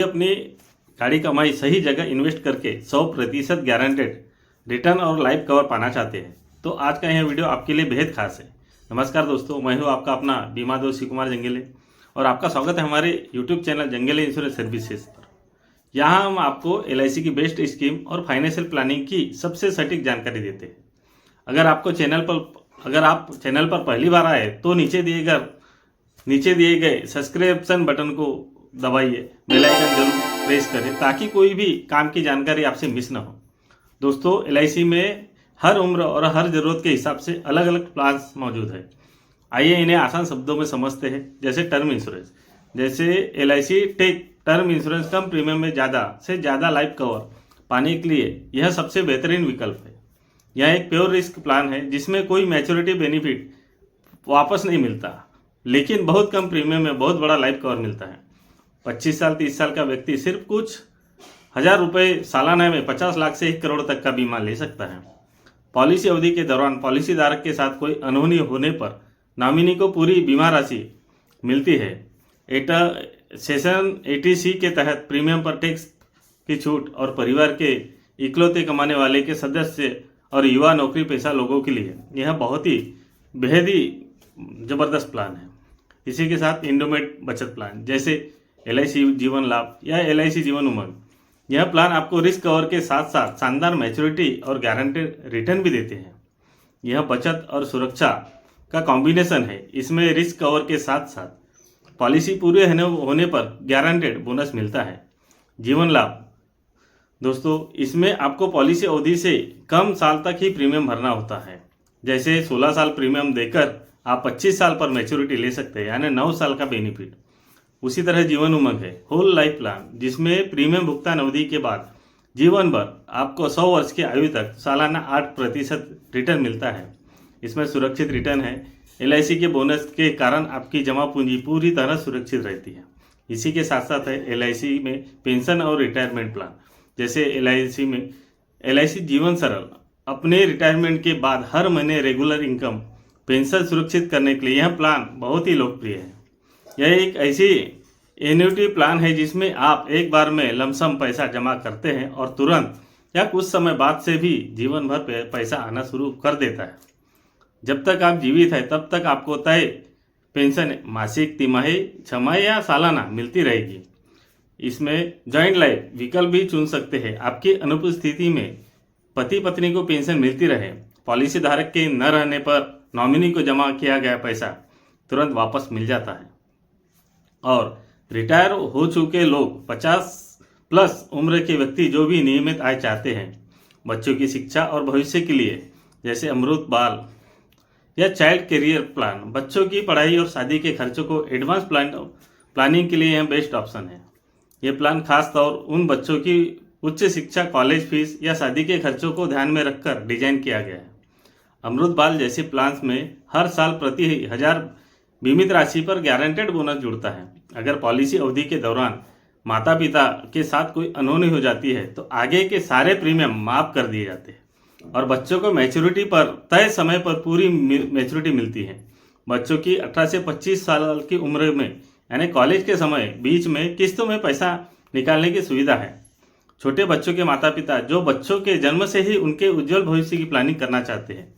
अपनी गाड़ी कमाई सही जगह इन्वेस्ट करके 100% गारंटेड रिटर्न और लाइफ कवर पाना चाहते हैं तो आज का यह वीडियो आपके लिए बेहद खास है। नमस्कार दोस्तों, मैं हूं आपका अपना बीमा दोस्त शिव कुमार जंगेले और आपका स्वागत है हमारे यूट्यूब चैनल जंगेले इंश्योरेंस सर्विसेज पर। यहाँ हम आपको LIC की बेस्ट स्कीम और फाइनेंशियल प्लानिंग की सबसे सटीक जानकारी देते हैं। अगर आप चैनल पर पहली बार आए तो नीचे दिए गए सब्सक्रिप्शन बटन को दबाइए, बेल आइकन जरूर प्रेस करें ताकि कोई भी काम की जानकारी आपसे मिस ना हो। दोस्तों, LIC में हर उम्र और हर ज़रूरत के हिसाब से अलग अलग प्लान्स मौजूद है। आइए इन्हें आसान शब्दों में समझते हैं। जैसे टर्म इंश्योरेंस, जैसे LIC टेक टर्म इंश्योरेंस कम प्रीमियम में ज़्यादा से ज़्यादा लाइफ कवर पाने के लिए यह सबसे बेहतरीन विकल्प है। यह एक प्योर रिस्क प्लान है जिसमें कोई मैच्योरिटी बेनिफिट वापस नहीं मिलता, लेकिन बहुत कम प्रीमियम में बहुत बड़ा लाइफ कवर मिलता है। 25 साल 30 साल का व्यक्ति सिर्फ कुछ हजार रुपये सालाना में 50 लाख से 1 करोड़ तक का बीमा ले सकता है। पॉलिसी अवधि के दौरान पॉलिसी धारक के साथ कोई अनहोनी होने पर नॉमिनी को पूरी बीमा राशि मिलती है। सेशन 80C के तहत प्रीमियम पर टैक्स की छूट और परिवार के इकलौते कमाने वाले के सदस्य और युवा नौकरी पेशा लोगों के लिए यह बहुत ही बेहद ही ज़बरदस्त प्लान है। इसी के साथ इंडोमेट बचत प्लान जैसे LIC जीवन लाभ या LIC जीवन उमंग, यह प्लान आपको रिस्क कवर के साथ साथ शानदार मैच्योरिटी और गारंटेड रिटर्न भी देते हैं। यह बचत और सुरक्षा का कॉम्बिनेशन है। इसमें रिस्क कवर के साथ साथ पॉलिसी पूरे होने पर गारंटेड बोनस मिलता है। जीवन लाभ दोस्तों, इसमें आपको पॉलिसी अवधि से कम साल तक ही प्रीमियम भरना होता है। जैसे 16 साल प्रीमियम देकर आप 25 साल पर मैच्योरिटी ले सकते हैं, यानी 9 साल का बेनिफिट। उसी तरह जीवन उमंग है होल लाइफ प्लान, जिसमें प्रीमियम भुगतान अवधि के बाद जीवन भर आपको 100 वर्ष की आयु तक सालाना 8% रिटर्न मिलता है। इसमें सुरक्षित रिटर्न है। LIC के बोनस के कारण आपकी जमा पूंजी पूरी तरह सुरक्षित रहती है। इसी के साथ साथ है LIC में पेंशन और रिटायरमेंट प्लान। जैसे LIC जीवन सरल, अपने रिटायरमेंट के बाद हर महीने रेगुलर इनकम पेंशन सुरक्षित करने के लिए यह प्लान बहुत ही लोकप्रिय है। यह एक ऐसी एन्युटी प्लान है जिसमें आप एक बार में लमसम पैसा जमा करते हैं और तुरंत या कुछ समय बाद से भी जीवन भर पैसा आना शुरू कर देता है। जब तक आप जीवित हैं तब तक आपको तय पेंशन मासिक, तिमाही, छमाही या सालाना मिलती रहेगी। इसमें जॉइंट लाइफ विकल्प भी चुन सकते हैं। आपकी अनुपस्थिति में पति पत्नी को पेंशन मिलती रहे। पॉलिसी धारक के न रहने पर नॉमिनी को जमा किया गया पैसा तुरंत वापस मिल जाता है। और रिटायर हो चुके लोग, 50+ उम्र के व्यक्ति जो भी नियमित आय चाहते हैं बच्चों की शिक्षा और भविष्य के लिए, जैसे अमृत बाल या चाइल्ड करियर प्लान, बच्चों की पढ़ाई और शादी के खर्चों को एडवांस प्लानिंग के लिए यह बेस्ट ऑप्शन है। यह प्लान खास तौर उन बच्चों की उच्च शिक्षा, कॉलेज फीस या शादी के खर्चों को ध्यान में रखकर डिजाइन किया गया है। अमृत बाल जैसे प्लान्स में हर साल प्रति 1000 बीमित राशि पर गारंटेड बोनस जुड़ता है। अगर पॉलिसी अवधि के दौरान माता पिता के साथ कोई अनहोनी हो जाती है तो आगे के सारे प्रीमियम माफ कर दिए जाते हैं और बच्चों को मैच्योरिटी पर तय समय पर पूरी मैच्योरिटी मिलती है। बच्चों की 18 से 25 साल की उम्र में, यानी कॉलेज के समय, बीच में किस्तों में पैसा निकालने की सुविधा है। छोटे बच्चों के माता पिता जो बच्चों के जन्म से ही उनके उज्जवल भविष्य की प्लानिंग करना चाहते हैं,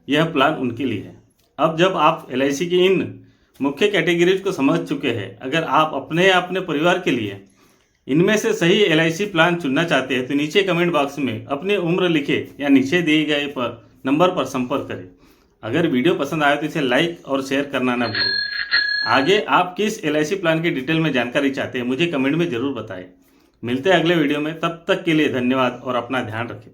यह प्लान उनके लिए है। अब जब आप LIC की इन मुख्य कैटेगरीज को समझ चुके हैं, अगर आप अपने परिवार के लिए इनमें से सही LIC प्लान चुनना चाहते हैं तो नीचे कमेंट बॉक्स में अपनी उम्र लिखे या नीचे दिए गए नंबर पर संपर्क करें। अगर वीडियो पसंद आए तो इसे लाइक और शेयर करना ना भूलें। आगे आप किस LIC प्लान की डिटेल में जानकारी चाहते हैं मुझे कमेंट में ज़रूर बताएं। मिलते हैं अगले वीडियो में, तब तक के लिए धन्यवाद और अपना ध्यान रखें।